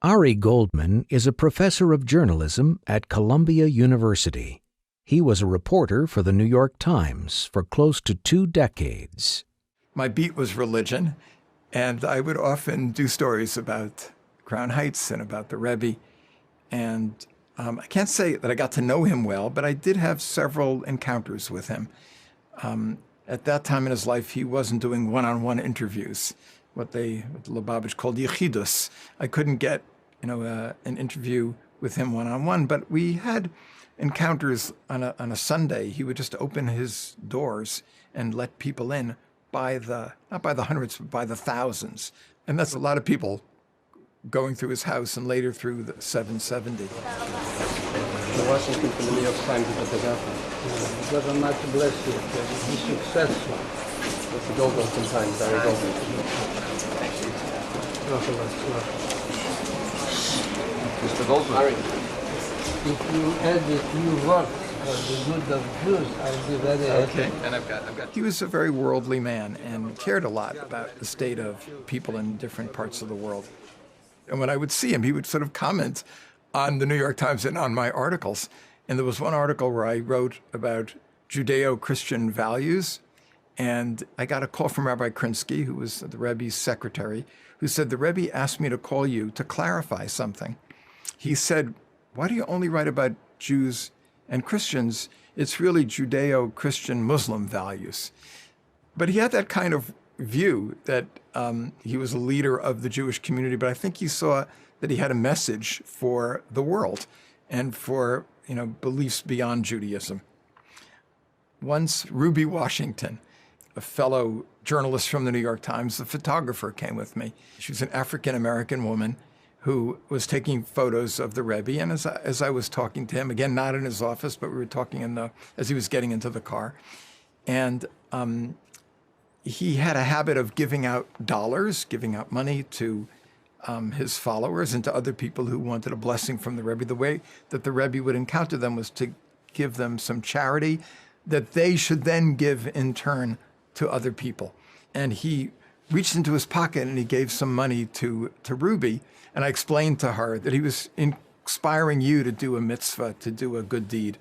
Ari Goldman is a professor of journalism at Columbia University. He was a reporter for the New York Times for close to 2 decades. My beat was religion, and I would often do stories about Crown Heights and about the Rebbe. And I can't say that I got to know him well, but I did have several encounters with him. At that time in his life, he wasn't doing one-on-one interviews, what Lubavitch called yichidus. I couldn't get, an interview with him one-on-one, but we had encounters on a Sunday. He would just open his doors and let people in not by the hundreds, but by the thousands. And that's a lot of people going through his house and later through the 770. Washington from the New York Times is what they got. God Almighty bless you. Be successful. That's the Goldman sometimes, Barry Goldman. Mr. Goldman. If you edit new work for the good of Jews, I'll be very happy. Okay, and I've got. He was a very worldly man and cared a lot about the state of people in different parts of the world. And when I would see him, he would sort of comment on the New York Times and on my articles. And there was one article where I wrote about Judeo-Christian values. And I got a call from Rabbi Krinsky, who was the Rebbe's secretary, who said, the Rebbe asked me to call you to clarify something. He said, why do you only write about Jews and Christians? It's really Judeo-Christian Muslim values. But he had that kind of view that he was a leader of the Jewish community, but I think he saw that he had a message for the world and for, beliefs beyond Judaism. Once Ruby Washington, a fellow journalist from the New York Times, the photographer, came with me. She was an African-American woman who was taking photos of the Rebbe. And as I was talking to him, again, not in his office, but we were talking as he was getting into the car. And he had a habit of giving out dollars, giving out money to his followers and to other people who wanted a blessing from the Rebbe. The way that the Rebbe would encounter them was to give them some charity that they should then give in turn to other people. And he reached into his pocket and he gave some money to Ruby. And I explained to her that he was inspiring you to do a mitzvah, to do a good deed.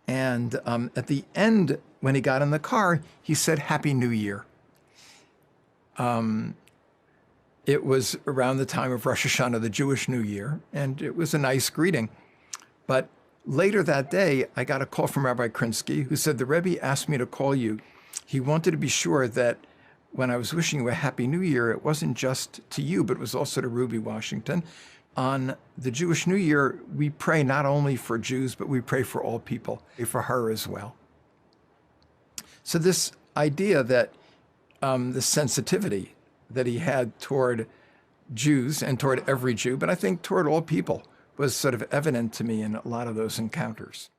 And at the end, when he got in the car, he said, Happy New Year. It was around the time of Rosh Hashanah, the Jewish New Year, and it was a nice greeting. But later that day, I got a call from Rabbi Krinsky, who said, the Rebbe asked me to call you. He wanted to be sure that when I was wishing you a Happy New Year, it wasn't just to you, but it was also to Ruby Washington. On the Jewish New Year, we pray not only for Jews, but we pray for all people, for her as well. So this idea that the sensitivity that he had toward Jews and toward every Jew, but I think toward all people, was sort of evident to me in a lot of those encounters.